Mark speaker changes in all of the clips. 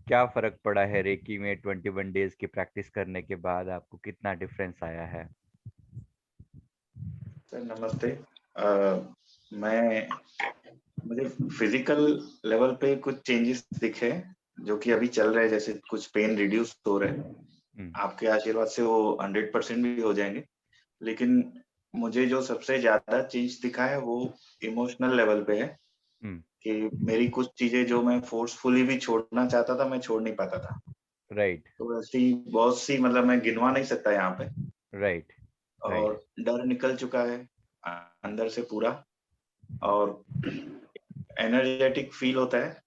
Speaker 1: क्या फर्क पड़ा है रेकी में 21 डेज की प्रैक्टिस करने के बाद? आपको कितना डिफरेंस आया है?
Speaker 2: सर नमस्ते। मैं मुझे फिजिकल लेवल पे कुछ चेंजेस दिखे जो कि अभी चल रहे हैं, जैसे कुछ पेन रिड्यूस हो रहे हैं।
Speaker 1: हम्म।
Speaker 2: आपके आशीर्वाद से वो 100% भी हो जाएंगे। लेकिन मुझे जो सबसे ज्यादा चेंज दिखा है वो इमोशनल लेवल पे है
Speaker 1: हम्म।
Speaker 2: कि मेरी कुछ चीजें जो मैं फोर्सफुली भी छोड़ना चाहता था, मैं छोड़ नहीं पाता था।
Speaker 1: राइट।
Speaker 2: तो ऐसी बहुत सी, मतलब मैं गिनवा नहीं सकता यहाँ पे।
Speaker 1: राइट। राइट।
Speaker 2: और डर निकल चुका है अंदर से पूरा, और एनर्जेटिक फील होता है।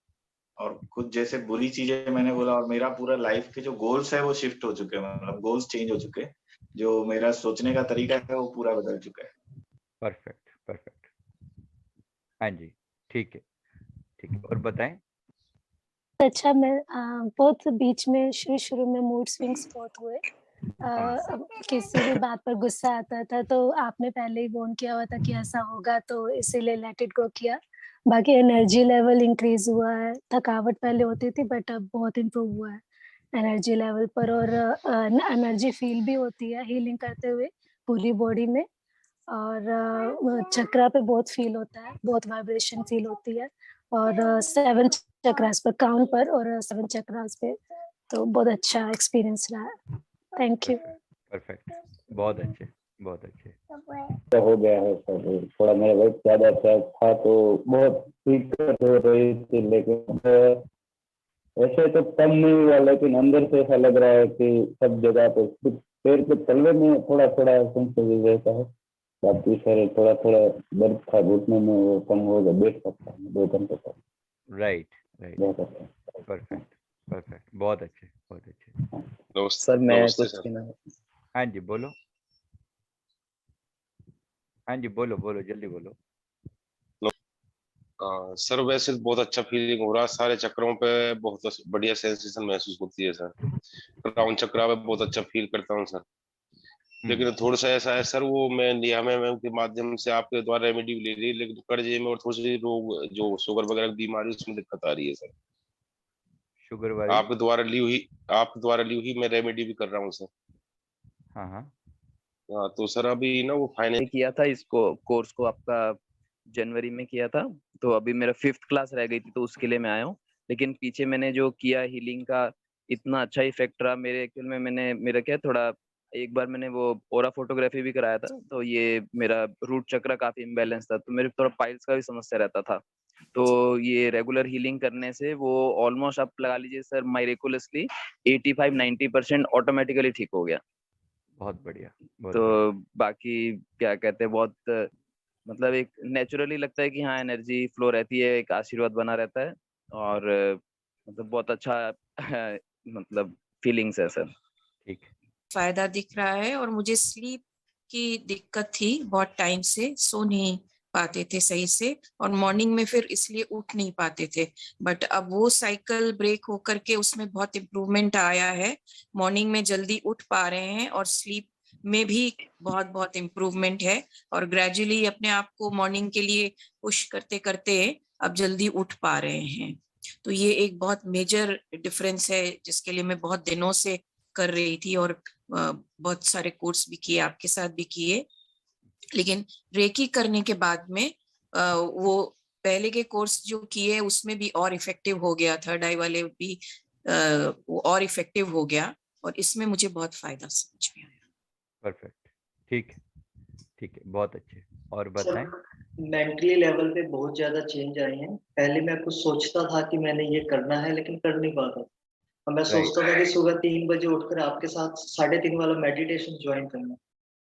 Speaker 2: और कुछ जैसे बुरी चीजें मैंने बोला, और मेरा पूरा लाइफ के जो गोल्स है वो शिफ्ट हो चुके हैं, मतलब गोल्स चेंज हो चुके हैं। जो मेरा सोचने का तरीका है वो पूरा बदल चुका है।
Speaker 1: परफेक्ट। परफेक्ट। हाँ जी। ठीक है। ठीक है, और बताएं।
Speaker 3: अच्छा, मैं बहुत बीच में शुरू में मूड स्विंग्स बहुत हुए।
Speaker 1: हाँ।
Speaker 3: अब किसी भी बात पर गुस्सा आता था तो आपने पहले ही वार्न किया हुआ था कि ऐसा होगा, तो इसीलिए लेट इट गो किया। बाकी एनर्जी लेवल इंक्रीज हुआ है, थकावट पहले होती थी बट अब बहुत इम्प्रूव हुआ है एनर्जी लेवल पर, और एनर्जी फील भी होती है हीलिंग करते हुए पूरी बॉडी में। और चक्रा पे बहुत फील होता है, बहुत वाइब्रेशन फील होती है। और 7 चक्रास पर काउंट पर, और 7 चक्रास पे, तो बहुत अच्छा एक्सपीरियंस रहा है। Thank you.
Speaker 1: परफेक्ट। परफेक्ट। बहुत अच्छे। बहुत अच्छे।
Speaker 4: तो हो गया है सर, थोड़ा मेरा वेट ज्यादा था तो बहुत दिक्कत हो रही थी, लेकिन वैसे तो कम नहीं हुआ, लेकिन अंदर से ऐसा लग रहा है कि सब जगह पे कुछ पैर के तलवे में थोड़ा थोड़ा सेंसिटिव रहता है। बाकी सर थोड़ा थोड़ा दर्द था घुटने में, वो कम हो गया, बैठ सकता हूँ 2 घंटे तक
Speaker 1: राइट। राइट।
Speaker 4: बैठ सकता हूँ।
Speaker 1: परफेक्ट। परफेक्ट। बहुत अच्छे। बहुत अच्छे।
Speaker 5: सर मैं
Speaker 6: नमस्ते
Speaker 5: कुछ
Speaker 6: सर।
Speaker 5: कहना।
Speaker 1: हाँ जी, बोलो। हाँ जी, बोलो बोलो, जल्दी बोलो।
Speaker 6: सर वैसे तो बहुत अच्छा फीलिंग हो रहा है, सारे चक्रों पे बहुत बढ़िया सेंसेशन महसूस होती है सर। क्राउन चक्रा में बहुत अच्छा फील करता हूँ सर। लेकिन थोड़ा सा ऐसा है सर, वो मैं नियामय के माध्यम से आपके द्वारा रेमेडी ले रही है, लेकिन कड़जे में और थोड़ी सी रोग जो शुगर वगैरह की बीमारी, उसमें दिक्कत आ रही है सर।
Speaker 1: शुगर वाली?
Speaker 6: आपके द्वारा ली हुई मैं रेमेडी भी कर रहा हूँ सर।
Speaker 1: हाँ हाँ।
Speaker 6: हाँ तो सर अभी ना वो फाइनल
Speaker 5: किया था इसको, कोर्स को आपका जनवरी में किया था, तो अभी मेरा 5th क्लास रह गई थी तो उसके लिए मैं आया हूँ। लेकिन पीछे मैंने जो किया हीलिंग का, इतना अच्छा इफेक्ट रहा मेरे। एक्चुअल में मैंने मेरा क्या थोड़ा, एक बार मैंने वो ओरा फोटोग्राफी भी कराया था, तो ये मेरा रूट चक्र काफी इम्बैलेंस था, तो मेरे थोड़ा पाइल्स का भी समस्या रहता था। तो ये रेगुलर हीलिंग करने से वो ऑलमोस्ट आप लगा लीजिए सर, मायरेकुलसली 85-90% ऑटोमेटिकली ठीक हो गया।
Speaker 1: बहुत बढ़िया। बहुत बढ़िया।
Speaker 5: तो बाकी क्या कहते हैं, बहुत मतलब एक नेचुरली लगता है कि हाँ एनर्जी फ्लो रहती है, एक आशीर्वाद बना रहता है, और मतलब बहुत अच्छा मतलब फीलिंग्स है सर।
Speaker 1: ठीक है।
Speaker 7: फायदा दिख रहा है। और मुझे स्लीप की दिक्कत थी, बहुत टाइम से सो नहीं पाते थे सही से, और मॉर्निंग में फिर इसलिए उठ नहीं पाते थे। बट अब वो साइकिल ब्रेक होकर के उसमें बहुत इम्प्रूवमेंट आया है। मॉर्निंग में जल्दी उठ पा रहे हैं और स्लीप में भी बहुत बहुत इम्प्रूवमेंट है। और ग्रेजुअली अपने आप को मॉर्निंग के लिए पुश करते करते अब जल्दी उठ पा रहे हैं। तो ये एक बहुत मेजर डिफरेंस है जिसके लिए मैं बहुत दिनों से कर रही थी, और बहुत सारे कोर्स भी किए, आपके साथ भी किए। लेकिन रेकी करने के बाद में वो पहले के कोर्स जो किए उसमें भी और इफेक्टिव हो गया, थर्ड आई वाले भी वो और इफेक्टिव हो गया, और इसमें मुझे बहुत फायदा समझ में आया।
Speaker 1: परफेक्ट। ठीक है। ठीक है, बहुत अच्छे। और
Speaker 8: सर
Speaker 1: बताएं।
Speaker 8: मेंटली लेवल पे बहुत ज्यादा चेंज आए हैं। पहले मैं कुछ सोचता था कि मैंने ये करना है लेकिन कर नहीं पाता। और मैं
Speaker 1: राइट।
Speaker 8: सोचता था कि सुबह 3 बजे उठकर आपके साथ 3:30 वाला मेडिटेशन ज्वाइन करना।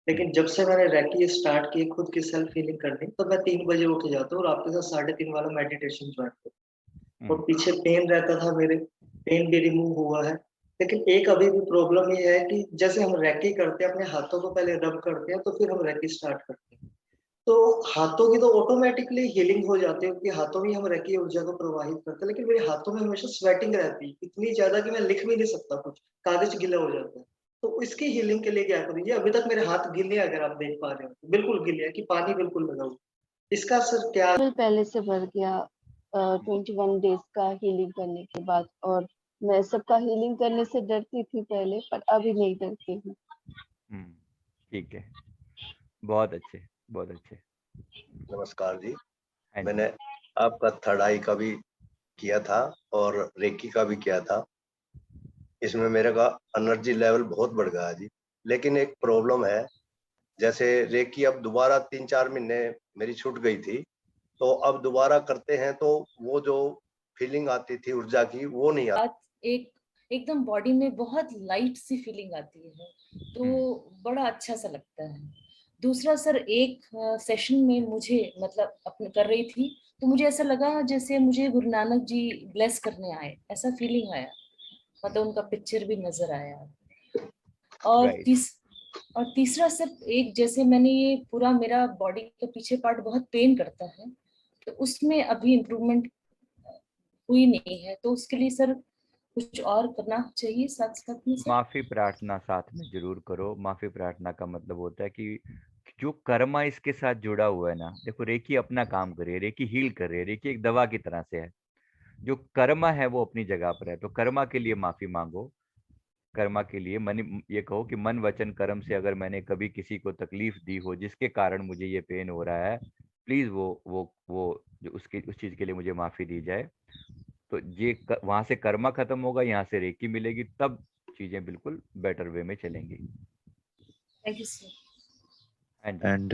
Speaker 8: लेकिन जब से मैंने रैकी स्टार्ट की, खुद की सेल्फ हीलिंग करनी, तो मैं 3 बजे उठ जाता हूँ और आपके साथ 3:30 वाला मेडिटेशन ज्वाइन करता। और पीछे पेन रहता था मेरे, पेन भी रिमूव हुआ है। लेकिन एक अभी भी प्रॉब्लम ये है कि जैसे हम रैकी करते हैं, अपने हाथों को पहले रब करते हैं तो फिर हम रैकी स्टार्ट करते हैं, तो हाथों की तो ऑटोमेटिकली हीलिंग हो जाती है, क्योंकि हाथों में हम रखी ऊर्जा को प्रवाहित करते हैं। लेकिन मेरे हाथों में हमेशा स्वेटिंग रहती है, इतनी ज्यादा कि मैं लिख भी नहीं सकता, कुछ कागज गीला हो जाता है। तो इसकी हीलिंग के लिए क्या करूँ? अभी तक मेरे हाथ गीले हैं, अगर आप देख पा रहे हो तो बिल्कुल गीले है, कि पानी बिल्कुल लगा हुआ। इसका असर क्या?
Speaker 9: पहले से बढ़ गया 21 डेज का हीलिंग करने के बाद, और मैं सबका हीलिंग करने से डरती थी पहले, पर अभी नहीं डरती हूँ।
Speaker 1: ठीक है, बहुत अच्छे, बहुत अच्छे।
Speaker 10: नमस्कार जी,
Speaker 1: हाँ जी।
Speaker 10: मैंने आपका थर्ड आई का भी किया था और रेकी का भी किया था। इसमें मेरे का एनर्जी लेवल बहुत बढ़ गया जी, लेकिन एक प्रॉब्लम है, जैसे रेकी अब दोबारा 3-4 महीने मेरी छूट गई थी, तो अब दोबारा करते हैं तो वो जो फीलिंग आती थी ऊर्जा की वो नहीं आती।
Speaker 11: एकदम बॉडी में बहुत लाइट सी फीलिंग आती है, तो बड़ा अच्छा सा लगता है। दूसरा सर, एक सेशन में मुझे मतलब अपने कर रही थी तो मुझे ऐसा लगा जैसे मुझे गुरु नानक जी ब्लेस करने आए, ऐसा फीलिंग आया, मतलब उनका पिक्चर भी नजर आया। और तीसरा सर, एक जैसे मैंने ये पूरा मेरा बॉडी का पीछे पार्ट बहुत पेन करता है, तो उसमें अभी इम्प्रूवमेंट हुई नहीं है, तो उसके लिए सर कुछ और करना चाहिए साथ साथ में सर?
Speaker 1: माफी प्रार्थना साथ में जरूर करो। माफी प्रार्थना का मतलब होता है कि जो कर्मा इसके साथ जुड़ा हुआ है ना, देखो रेकी अपना काम कर रही है, रेकी हील कर रही है, रेकी एक दवा की तरह से है। जो कर्मा है वो अपनी जगह पर है, तो कर्मा के लिए माफी मांगो। कर्मा के लिए मन, ये कहो कि मन वचन कर्म से अगर मैंने कभी किसी को तकलीफ दी हो जिसके कारण मुझे ये पेन हो रहा है, प्लीज वो जो उसकी उस चीज के लिए मुझे माफी दी जाए। तो ये वहां से कर्मा खत्म होगा, यहाँ से रेकी मिलेगी, तब चीजें बिल्कुल बेटर वे में चलेंगी।
Speaker 11: Thank you sir.
Speaker 12: एंड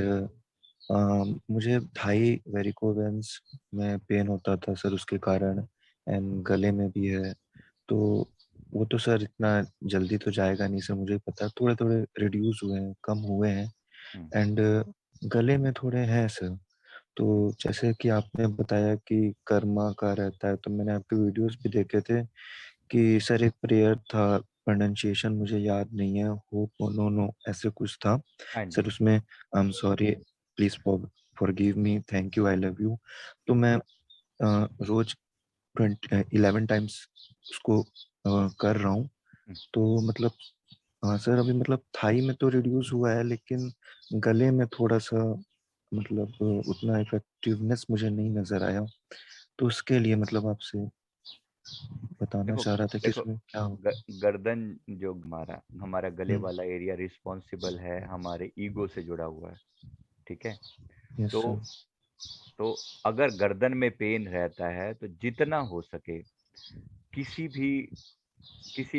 Speaker 12: मुझे थाई वेरिकोवेंस में पेन होता था सर उसके कारण, एंड गले में भी है, तो वो तो सर इतना जल्दी तो जाएगा नहीं सर, मुझे पता, थोड़े थोड़े रिड्यूस हुए हैं, कम हुए हैं, एंड गले में थोड़े हैं सर। तो जैसे कि आपने बताया कि कर्मा का रहता है, तो मैंने आपके वीडियोस भी देखे थे कि सर एक प्रेयर था, प्रोनाउंसिएशन मुझे याद नहीं है, होप नो नो ऐसे कुछ था सर, उसमें I am sorry, please forgive me, thank you, I love you. तो मैं रोज 11 टाइम्स उसको कर रहा हूँ। तो मतलब हाँ सर, अभी मतलब थाई में तो रिड्यूस हुआ है, लेकिन गले में थोड़ा सा मतलब उतना इफेक्टिवनेस मुझे नहीं नजर आया, तो उसके लिए मतलब आपसे बताना चाह रहा था कि
Speaker 1: देखो,
Speaker 12: इसमें क्या हो।
Speaker 1: गर्दन जो हमारा गले वाला
Speaker 12: हम्म।
Speaker 1: एरिया रिस्पॉन्सिबल है हमारे ईगो से जुड़ा हुआ है, ठीक है?
Speaker 12: यस
Speaker 1: तो
Speaker 12: सर।
Speaker 1: तो अगर गर्दन में पेन रहता है तो जितना हो सके किसी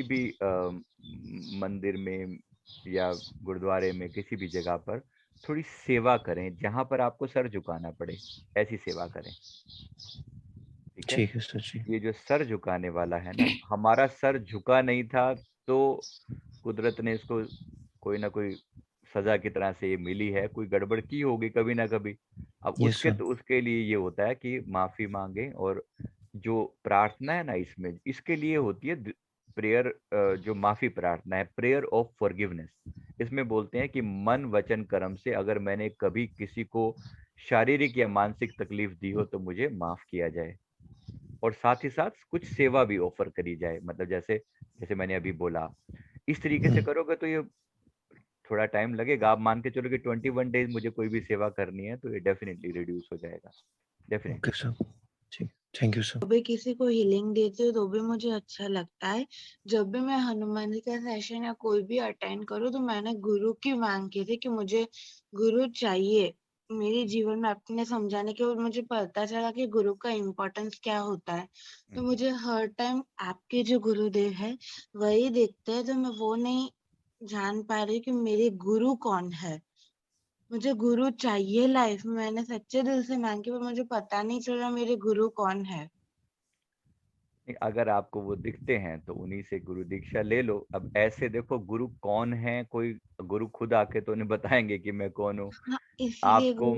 Speaker 1: भी मंदिर में या गुरुद्वारे में, किसी भी जगह पर थोड़ी सेवा करें, जहां पर आपको सर झुकाना पड़े, ऐसी सेवा करें, ठीक है?
Speaker 12: ठीक है सर जी।
Speaker 1: ये जो सर झुकाने वाला है ना, हमारा सर झुका नहीं था तो कुदरत ने इसको कोई ना कोई सजा की तरह से ये मिली है, कोई गड़बड़ की होगी कभी ना कभी। अब
Speaker 12: यस सर।
Speaker 1: उसके लिए ये होता है कि माफी मांगे, और जो प्रार्थना है ना इसमें, इसके लिए होती है प्रेयर, जो माफी प्रार्थना है, प्रेयर ऑफ फॉरगिवनेस। इसमें बोलते हैं कि मन वचन कर्म से अगर मैंने कभी किसी को शारीरिक या मानसिक तकलीफ दी हो तो मुझे माफ किया जाए, और साथ ही साथ कुछ सेवा भी ऑफर करी जाए। मतलब जैसे जैसे मैंने अभी बोला, इस तरीके से करोगे तो ये थोड़ा टाइम लगेगा। आप मान के चलो कि 21 डेज मुझे कोई भी सेवा करनी है तो ये डेफिनेटली रिड्यूस हो जाएगा, डेफिनेटली।
Speaker 12: ओके सर, ठीक, थैंक यू सर।
Speaker 13: जब भी किसी को हीलिंग देती हूँ तो भी मुझे अच्छा लगता है। जब भी मैं हनुमान जी का सेशन या कोई भी अटेंड करूँ तो मैंने गुरु की मांग की थी कि मुझे गुरु चाहिए मेरे जीवन में। अपने समझाने के बाद मुझे पता चला कि गुरु का इम्पोर्टेंस क्या होता है, तो मुझे हर टाइम आपके जो गुरुदेव है वही दिखते हैं, तो मैं वो नहीं जान पा रही कि मेरे गुरु कौन है। मुझे गुरु चाहिए लाइफ में, मैंने सच्चे दिल से मांगी, पर मुझे पता नहीं चला मेरे गुरु कौन है।
Speaker 1: अगर आपको वो दिखते हैं तो उन्हीं से गुरु दीक्षा ले लो। अब ऐसे देखो, गुरु कौन है, कोई गुरु खुद आके तो नहीं बताएंगे कि मैं कौन हूँ।
Speaker 13: हाँ, इसलिए
Speaker 1: आपको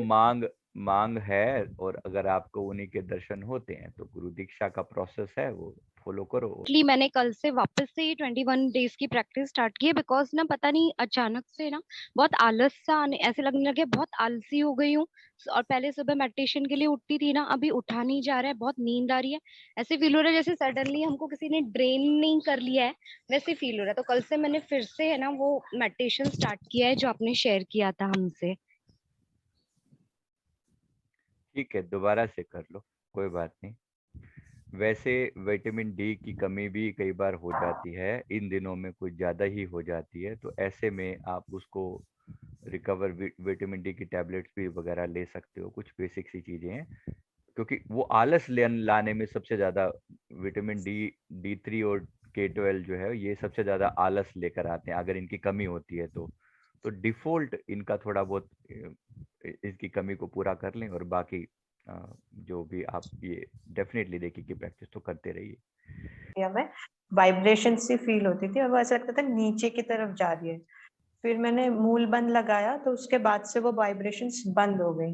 Speaker 1: मांग है, और अगर आपको उन्हीं के दर्शन होते हैं तो गुरु दीक्षा का प्रोसेस है, वो फॉलो करो।
Speaker 14: मैंने कल से वापस से 21 डेज की प्रैक्टिस स्टार्ट की है, बिकॉज ना पता नहीं अचानक से ना बहुत आलस सा आने, ऐसे लगने लगे बहुत आलसी हो गई हूँ। और पहले सुबह मेडिटेशन के लिए उठती थी ना, अभी उठा नहीं जा रहा है, बहुत नींद आ रही है, ऐसे फील हो रहा है जैसे सडनली हमको किसी ने ड्रेन नहीं कर लिया है, वैसे फील हो रहा है। तो कल से मैंने फिर से है ना वो मेडिटेशन स्टार्ट किया है जो आपने शेयर किया था हमसे।
Speaker 1: ठीक है, दोबारा से कर लो, कोई बात नहीं। वैसे विटामिन डी की कमी भी कई बार हो जाती है, इन दिनों में कुछ ज़्यादा ही हो जाती है, तो ऐसे में आप उसको रिकवर विटामिन डी की टैबलेट्स भी वगैरह ले सकते हो। कुछ बेसिक सी चीज़ें हैं, क्योंकि वो आलस लाने में सबसे ज़्यादा विटामिन D3 और K12 जो है, ये सबसे ज़्यादा आलस लेकर आते हैं अगर इनकी कमी होती है तो डिफ़ॉल्ट इनका थोड़ा बहुत इसकी कमी को पूरा कर लें, और बाकी जो भी आप ये डेफिनेटली रेकी की प्रैक्टिस तो करते रहिए।
Speaker 15: में वाइब्रेशन सी फील होती थी और वो ऐसा लगता था नीचे की तरफ जा रही है। फिर मैंने मूल बंद लगाया तो उसके बाद से वो वाइब्रेशंस बंद हो गई।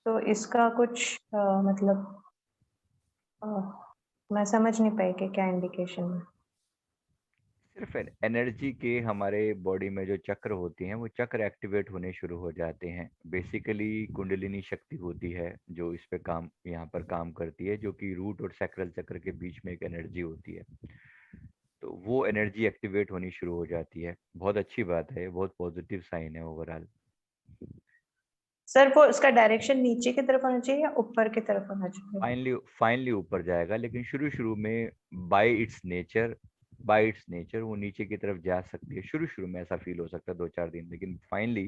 Speaker 15: तो इसका कुछ मतलब मैं समझ नहीं पाई कि क्या इंडिकेशन है।
Speaker 1: सिर्फ एनर्जी के हमारे बॉडी में जो चक्र होते हैं वो चक्र एक्टिवेट होने शुरू हो जाते हैं। बेसिकली कुंडलिनी शक्ति होती है जो इस पे काम यहाँ पर काम करती है, जो कि रूट और सैक्रल चक्र के बीच में एक एनर्जी होती है। तो वो एनर्जी एक्टिवेट होनी शुरू हो जाती है। बहुत अच्छी बात है, बहुत पॉजिटिव साइन है ओवरऑल।
Speaker 15: सर वो उसका डायरेक्शन नीचे की तरफ होना चाहिए या ऊपर की तरफ होना चाहिए?
Speaker 1: फाइनली ऊपर जाएगा, लेकिन शुरू में बाय इट्स नेचर वो नीचे की तरफ जा सकती है। शुरू में ऐसा फील हो सकता है 2-4 दिन, लेकिन फाइनली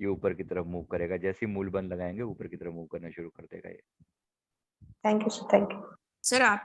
Speaker 1: ये ऊपर की तरफ मूव करेगा। जैसे ही मूल बंद लगाएंगे ऊपर की तरफ मूव करना शुरू कर देगा ये।
Speaker 15: Thank you sir, thank you.
Speaker 7: Sir आप